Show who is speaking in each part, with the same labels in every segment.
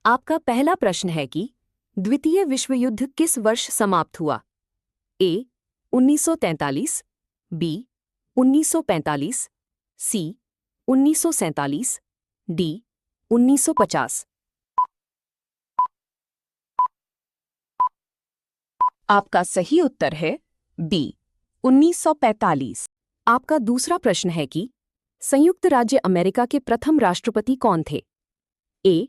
Speaker 1: आपका पहला प्रश्न है कि द्वितीय विश्व युद्ध किस वर्ष समाप्त हुआ? ए 1943, बी 1945, सी 1947, डी 1950।
Speaker 2: आपका सही उत्तर है बी 1945।
Speaker 1: आपका दूसरा प्रश्न है कि संयुक्त राज्य अमेरिका के प्रथम राष्ट्रपति कौन थे? A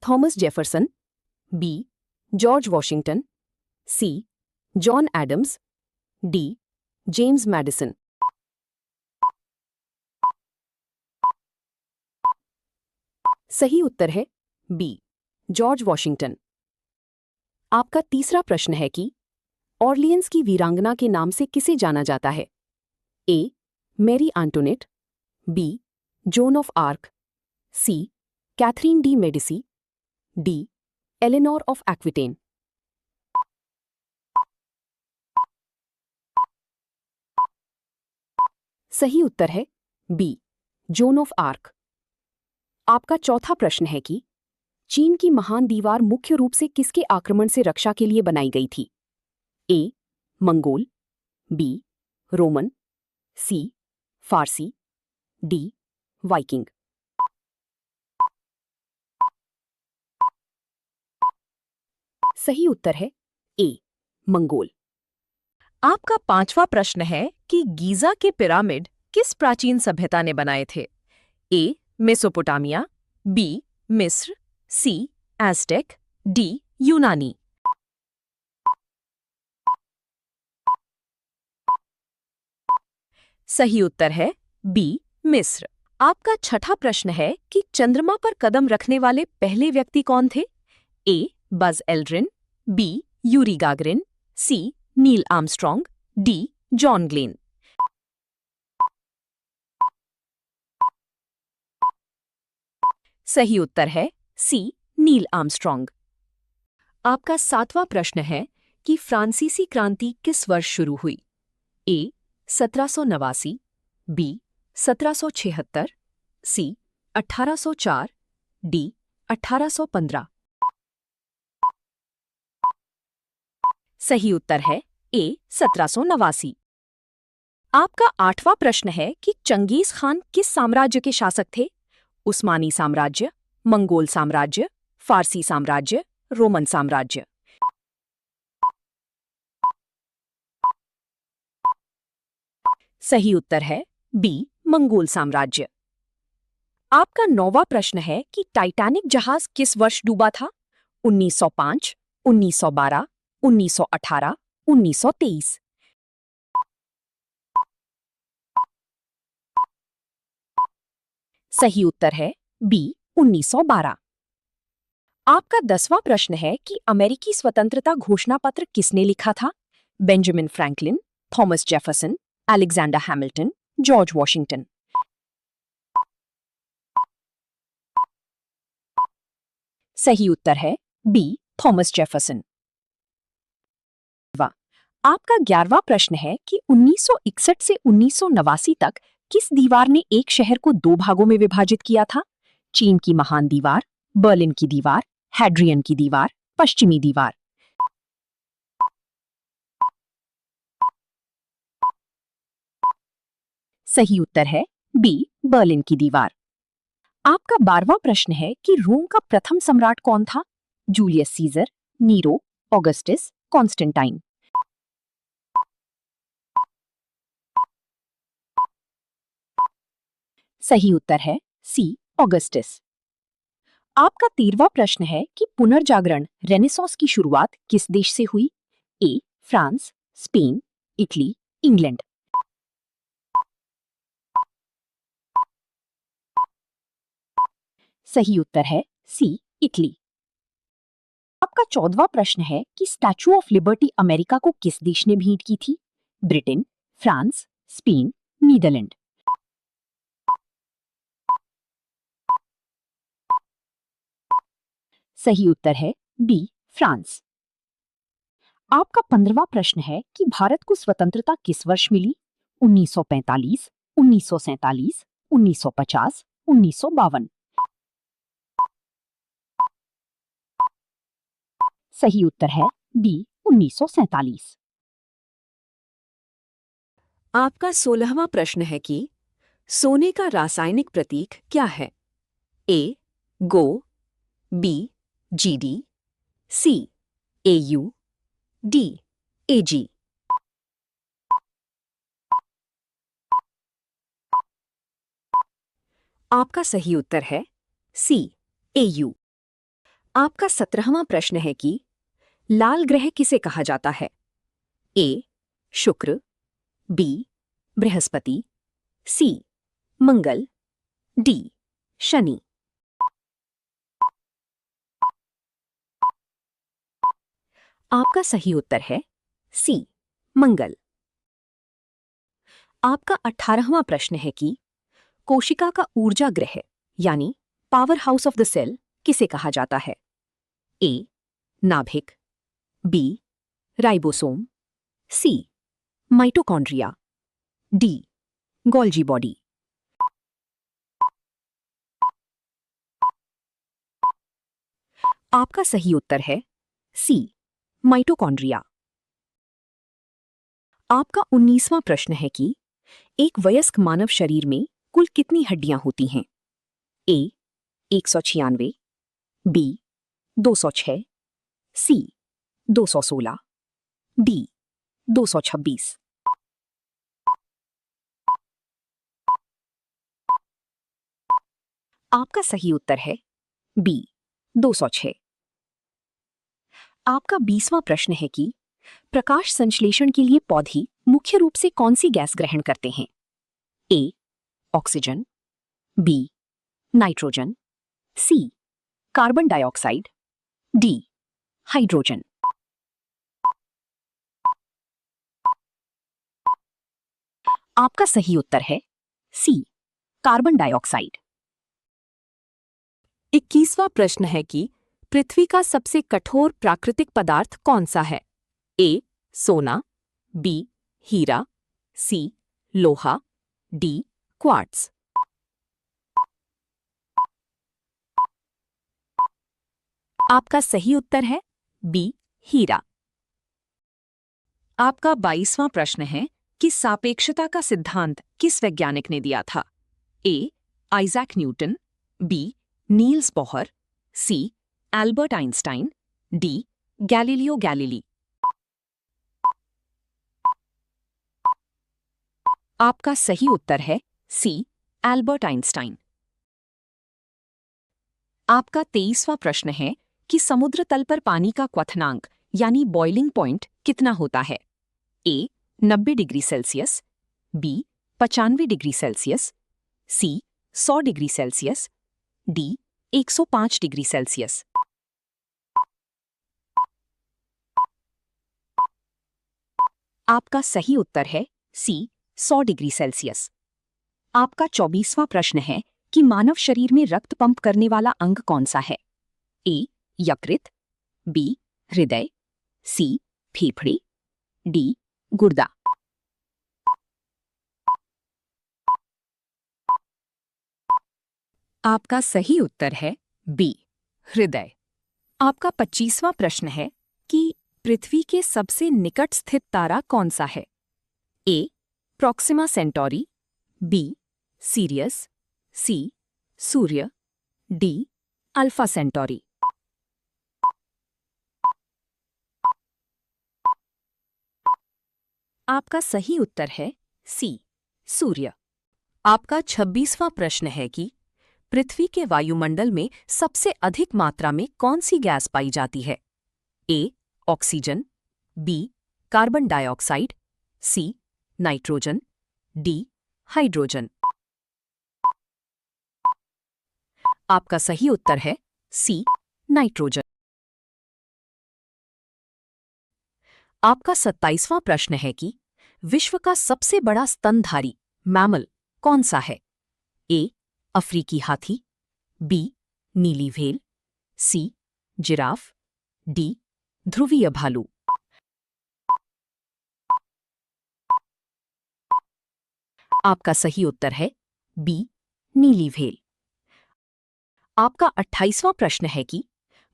Speaker 1: Thomas Jefferson, B George Washington, C John Adams, D James Madison. सही उत्तर है बी जॉर्ज वॉशिंगटन। आपका तीसरा प्रश्न है कि ऑर्लियंस की वीरांगना के नाम से किसे जाना जाता है? A Marie Antoinette, B Joan of Arc, C Catherine de Medici, D Eleanor of Aquitaine. सही उत्तर है बी जोन ऑफ आर्क। आपका चौथा प्रश्न है कि चीन की महान दीवार मुख्य रूप से किसके आक्रमण से रक्षा के लिए बनाई गई थी? ए मंगोल, बी रोमन, सी फारसी, डी वाइकिंग। सही उत्तर है ए मंगोल।
Speaker 2: आपका पांचवा प्रश्न है कि गीजा के पिरामिड किस प्राचीन सभ्यता ने बनाए थे? ए मेसोपोटामिया, बी मिस्र, सी एज़टेक, डी यूनानी। सही उत्तर है बी मिस्र। आपका छठा प्रश्न है कि चंद्रमा पर कदम रखने वाले पहले व्यक्ति कौन थे? A Buzz Aldrin, B Yuri Gagarin, C Neil Armstrong, D John Glenn. सही उत्तर है सी नील आर्मस्ट्रॉन्ग। आपका सातवां प्रश्न है कि फ्रांसीसी क्रांति किस वर्ष शुरू हुई? ए 1789, बी 1776, सी 1804, डी 1815। सही उत्तर है ए 1789। आपका आठवां प्रश्न है कि चंगेज खान किस साम्राज्य के शासक थे? उस्मानी साम्राज्य, मंगोल साम्राज्य, फारसी साम्राज्य, रोमन साम्राज्य। सही उत्तर है बी मंगोल साम्राज्य। आपका नौवां प्रश्न है कि टाइटैनिक जहाज किस वर्ष डूबा था? 1905, 1912, 1918, 1923। सही उत्तर है बी 1912। आपका 10वां प्रश्न है कि अमेरिकी स्वतंत्रता घोषणा पत्र किसने लिखा था? Benjamin Franklin, Thomas Jefferson, Alexander Hamilton, George Washington. सही उत्तर है बी थॉमस जेफरसन। आपका 11वां प्रश्न है कि 1961 से 1989 तक किस दीवार ने एक शहर को दो भागों में विभाजित किया था? चीन की महान दीवार, बर्लिन की दीवार, हैड्रियन की दीवार, पश्चिमी दीवार। सही उत्तर है बी बर्लिन की दीवार। आपका 12वां प्रश्न है कि रोम का प्रथम सम्राट कौन था? Julius Caesar, Nero, Augustus, Constantine. सही उत्तर है सी ऑगस्टस। आपका 13वां प्रश्न है कि पुनर्जागरण रेनेसांस की शुरुआत किस देश से हुई? ए फ्रांस, स्पेन, इटली, इंग्लैंड। सही उत्तर है सी इटली। आपका 14वां प्रश्न है कि स्टैचू ऑफ लिबर्टी अमेरिका को किस देश ने भेंट की थी? Britain, France, Spain, Netherlands. सही उत्तर है बी फ्रांस। आपका 15वां प्रश्न है कि भारत को स्वतंत्रता किस वर्ष मिली? 1945, 1947, 1950, 1952।
Speaker 1: सही उत्तर है बी 1947।
Speaker 2: आपका 16वां प्रश्न है कि सोने का रासायनिक प्रतीक क्या है? ए गो, बी जीडी, सी एयू, डी एजी। आपका सही उत्तर है सी एयू। आपका 17वां प्रश्न है कि लाल ग्रह किसे कहा जाता है? ए शुक्र, बी बृहस्पति, सी मंगल, डी शनि। आपका सही उत्तर है सी मंगल। आपका 18वां प्रश्न है कि कोशिका का ऊर्जा ग्रह यानी power house of the cell किसे कहा जाता है? ए नाभिक, B ribosome, C mitochondria, D Golgi body. आपका सही उत्तर है सी माइटोकॉन्ड्रिया। आपका 19वां प्रश्न है कि एक वयस्क मानव शरीर में कुल कितनी हड्डियां होती हैं? ए 196, बी 206, सी 216, डी 226। आपका सही उत्तर है बी 206। आपका 20वां प्रश्न है कि प्रकाश संश्लेषण के लिए पौधे मुख्य रूप से कौन सी गैस ग्रहण करते हैं? A oxygen, B nitrogen, C carbon dioxide, D hydrogen. आपका सही उत्तर है सी कार्बन डाइऑक्साइड। 21वां प्रश्न है कि पृथ्वी का सबसे कठोर प्राकृतिक पदार्थ कौन सा है? ए सोना, बी हीरा, सी लोहा, डी क्वार्ट्ज। आपका सही उत्तर है बी हीरा। आपका 22वां प्रश्न है कि सापेक्षता का सिद्धांत किस वैज्ञानिक ने दिया था? A Isaac Newton, B Niels Bohr, C Albert Einstein, D Galileo Galilei. आपका सही उत्तर है सी एल्बर्ट आइंस्टाइन। आपका 23वां प्रश्न है कि समुद्र तल पर पानी का क्वथनांक यानी बॉइलिंग पॉइंट कितना होता है? A 90 degree Celsius, B 95 degree Celsius, C 100 degree Celsius, D 105 degree Celsius. आपका सही उत्तर है सी 100 डिग्री सेल्सियस। आपका 24वां प्रश्न है कि मानव शरीर में रक्त पंप करने वाला अंग कौन सा है? ए यकृत, बी हृदय, सी फेफड़े, डी गुर्दा। आपका सही उत्तर है बी हृदय। आपका 25वां प्रश्न है कि पृथ्वी के सबसे निकट स्थित तारा कौन सा है? A Proxima Centauri, B Sirius, C सूर्य, डी अल्फा सेंटोरी। आपका सही उत्तर है सी सूर्य। आपका 26वां प्रश्न है कि पृथ्वी के वायुमंडल में सबसे अधिक मात्रा में कौन सी गैस पाई जाती है? A oxygen, B carbon dioxide, C nitrogen, D hydrogen. आपका सही उत्तर है सी नाइट्रोजन। आपका 27वां प्रश्न है कि विश्व का सबसे बड़ा स्तनधारी मैमल कौन सा है? ए अफ्रीकी हाथी, बी नीली व्हेल, सी जिराफ, डी ध्रुवीय भालू। आपका सही उत्तर है बी नीली व्हेल। आपका 28वां प्रश्न है कि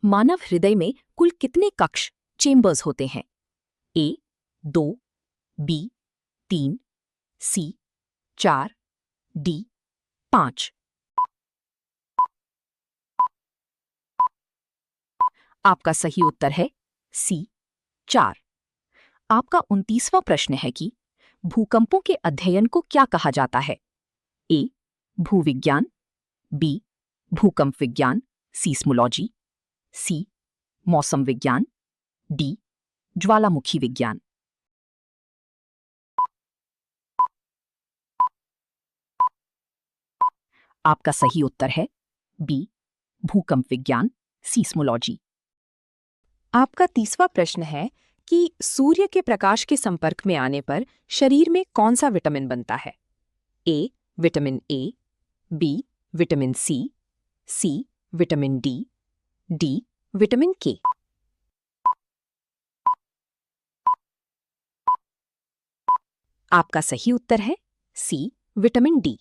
Speaker 2: मानव हृदय में कुल कितने कक्ष चेम्बर्स होते हैं? ए 2, बी 3, सी 4, डी 5। आपका सही उत्तर है सी 4। आपका 29वां प्रश्न है कि भूकंपों के अध्ययन को क्या कहा जाता है? ए भूविज्ञान, बी भूकंप विज्ञान सीस्मोलॉजी, सी मौसम विज्ञान, डी ज्वालामुखी विज्ञान। आपका सही उत्तर है बी भूकंप विज्ञान सीस्मोलॉजी। आपका 30वां प्रश्न है कि सूर्य के प्रकाश के संपर्क में आने पर शरीर में कौन सा विटामिन बनता है? A vitamin A, B vitamin C vitamin D vitamin K. आपका सही उत्तर है सी विटामिन डी।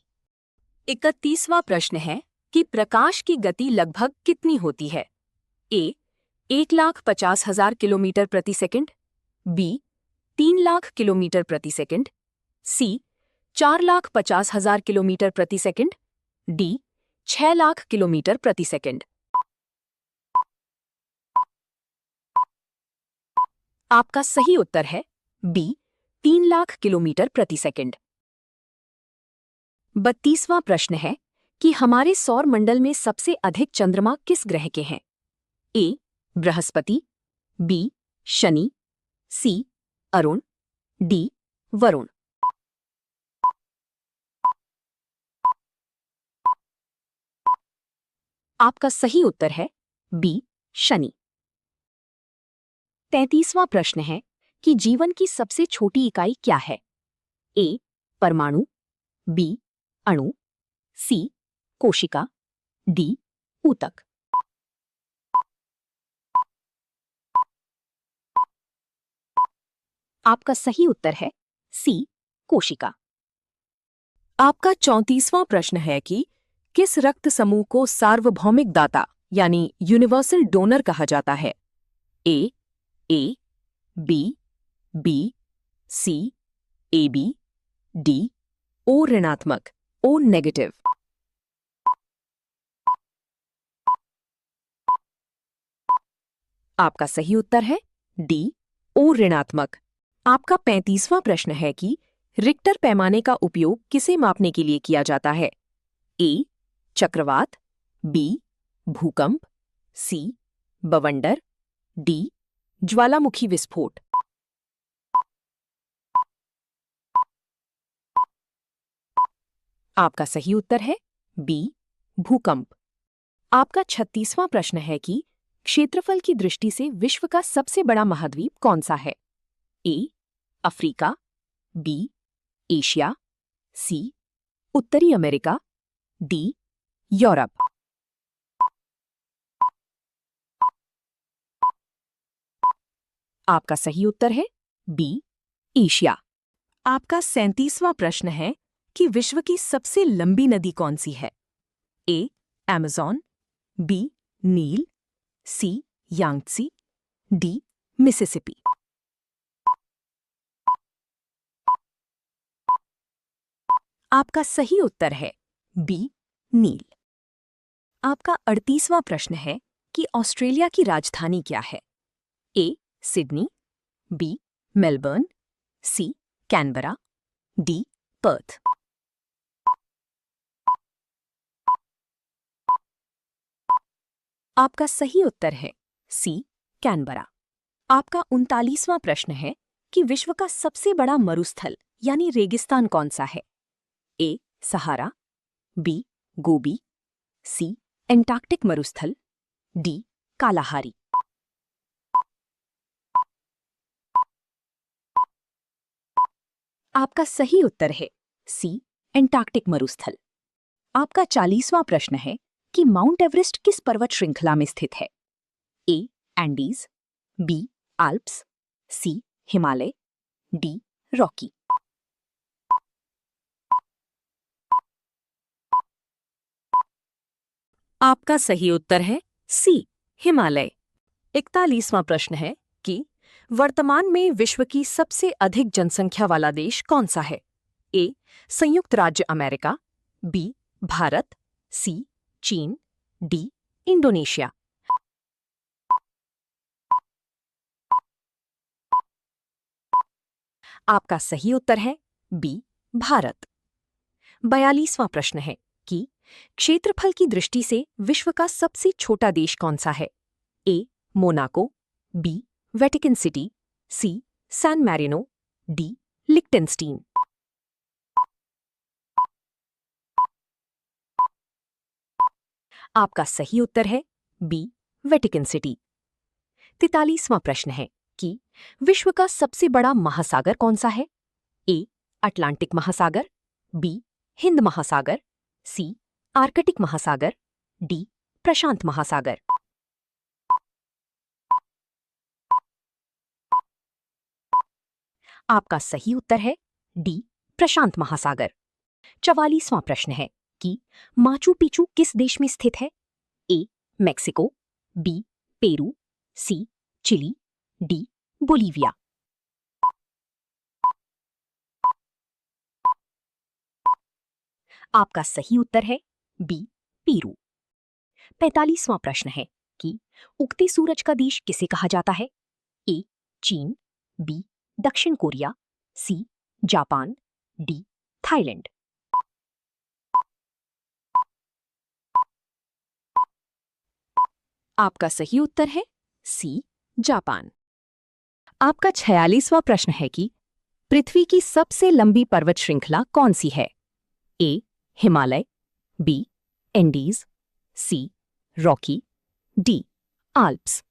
Speaker 2: 31वां प्रश्न है कि प्रकाश की गति लगभग कितनी होती है? ए 1,50,000 किलोमीटर प्रति सेकंड, बी 3,00,000 किलोमीटर प्रति सेकंड, सी 4,50,000 किलोमीटर प्रति सेकंड, डी 6,00,000 किलोमीटर प्रति सेकंड। आपका सही उत्तर है बी 3,00,000 किलोमीटर प्रति सेकंड। 32वां प्रश्न है कि हमारे सौर मंडल में सबसे अधिक चंद्रमा किस ग्रह के हैं? ए बृहस्पति, बी शनि, सी अरुण, डी वरुण। आपका सही उत्तर है बी शनि। 33वां प्रश्न है कि जीवन की सबसे छोटी इकाई क्या है? ए परमाणु, बी अणु, सी कोशिका, डी ऊतक। आपका सही उत्तर है सी कोशिका। आपका 34वां प्रश्न है कि किस रक्त समूह को सार्वभौमिक दाता यानी यूनिवर्सल डोनर कहा जाता है? A B B C A B, D O ऋणात्मक ओ नेगेटिव। आपका सही उत्तर है डी ओ ऋणात्मक। आपका 35वां प्रश्न है कि रिक्टर पैमाने का उपयोग किसे मापने के लिए किया जाता है? ए चक्रवात, बी भूकंप, सी बवंडर, डी ज्वालामुखी विस्फोट। आपका सही उत्तर है बी भूकंप। आपका 36वां प्रश्न है कि क्षेत्रफल की दृष्टि से विश्व का सबसे बड़ा महाद्वीप कौन सा है? ए अफ्रीका, बी एशिया, सी उत्तरी अमेरिका, डी यूरोप। आपका सही उत्तर है बी एशिया। आपका 37वां प्रश्न है कि विश्व की सबसे लंबी नदी कौन सी है? ए अमेज़न, बी नील, सी यांगत्सी, डी मिसिसिपी। आपका सही उत्तर है बी नील। आपका 38वां प्रश्न है कि ऑस्ट्रेलिया की राजधानी क्या है? A Sydney, B Melbourne, C Canberra, D Perth. आपका सही उत्तर है सी कैनबरा। आपका 39वां प्रश्न है कि विश्व का सबसे बड़ा मरुस्थल यानी रेगिस्तान कौन सा है? ए सहारा, बी गोबी, सी एंटार्कटिक मरुस्थल, डी कालाहारी। आपका सही उत्तर है सी एंटार्कटिक मरुस्थल। आपका 40वां प्रश्न है कि माउंट एवरेस्ट किस पर्वत श्रृंखला में स्थित है? ए एंडीज, बी आल्प्स, सी हिमालय, डी रॉकी। आपका सही उत्तर है सी हिमालय। 41वां प्रश्न है कि वर्तमान में विश्व की सबसे अधिक जनसंख्या वाला देश कौन सा है? ए. संयुक्त राज्य अमेरिका, बी. भारत, सी. चीन, डी. इंडोनेशिया। आपका सही उत्तर है बी. भारत। 42वां प्रश्न है कि क्षेत्रफल की दृष्टि से विश्व का सबसे छोटा देश कौन सा है? A. Monaco, B. Vatican City, C. San Marino, D. Liechtenstein. आपका सही उत्तर है बी. Vatican city. 43वां प्रश्न है कि विश्व का सबसे बड़ा महासागर कौन सा है? ए. अटलांटिक महासागर, बी. हिंद महासागर, सी. आर्कटिक महासागर, डी. प्रशांत महासागर। आपका सही उत्तर है डी. प्रशांत महासागर। 44वां प्रश्न है कि माचू पिचू किस देश में स्थित है? A. Mexico, B. Peru, C. Chile, D. Bolivia. आपका सही उत्तर है बी. पेरू। 45वां प्रश्न है कि उगते सूरज का देश किसे कहा जाता है? ए. चीन, बी. दक्षिण Korea, C. Japan, D. Thailand. आपका सही उत्तर है सी. जापान। आपका 46वां प्रश्न है कि पृथ्वी की सबसे लंबी पर्वत श्रृंखला कौन सी है? A. Himalaya, B. Andes, C. Rocky, D. Alps.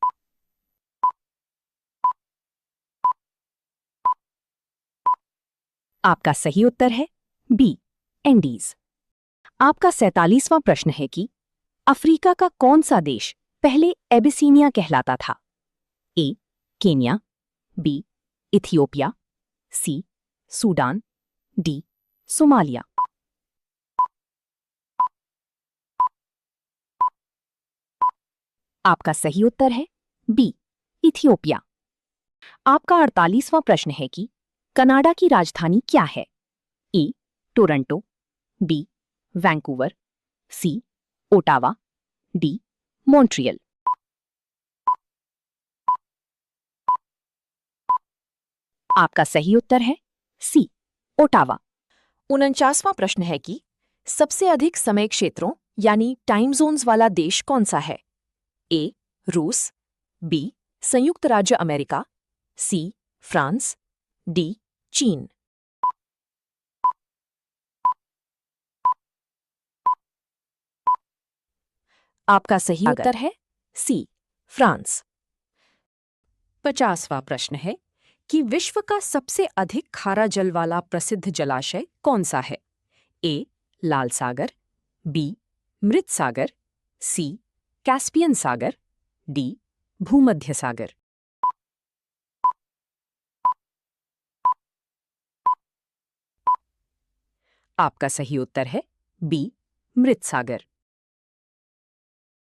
Speaker 2: आपका सही उत्तर है बी. एंडीज। आपका 47वां प्रश्न है कि अफ्रीका का कौन सा देश पहले एबिसीनिया कहलाता था? A. Kenya, B. Ethiopia, C. Sudan, D. Somalia. आपका सही उत्तर है बी. इथियोपिया। आपका 48वां प्रश्न है कि कनाडा की राजधानी क्या है? A. Toronto, B. Vancouver, C. Ottawa, D. Montreal. आपका सही उत्तर है सी. ओटावा। 49वां प्रश्न है कि सबसे अधिक समय क्षेत्रों यानी टाइम जोन्स वाला देश कौन सा है? ए. रूस, बी. संयुक्त राज्य अमेरिका, सी. France, D. चीन। आपका सही उत्तर है सी. फ्रांस। 50वां प्रश्न है कि विश्व का सबसे अधिक खारा जल वाला प्रसिद्ध जलाशय कौन सा है? ए. लाल सागर, बी. मृत सागर, सी. कैस्पियन सागर, डी. भूमध्य सागर। आपका सही उत्तर है बी. मृत सागर।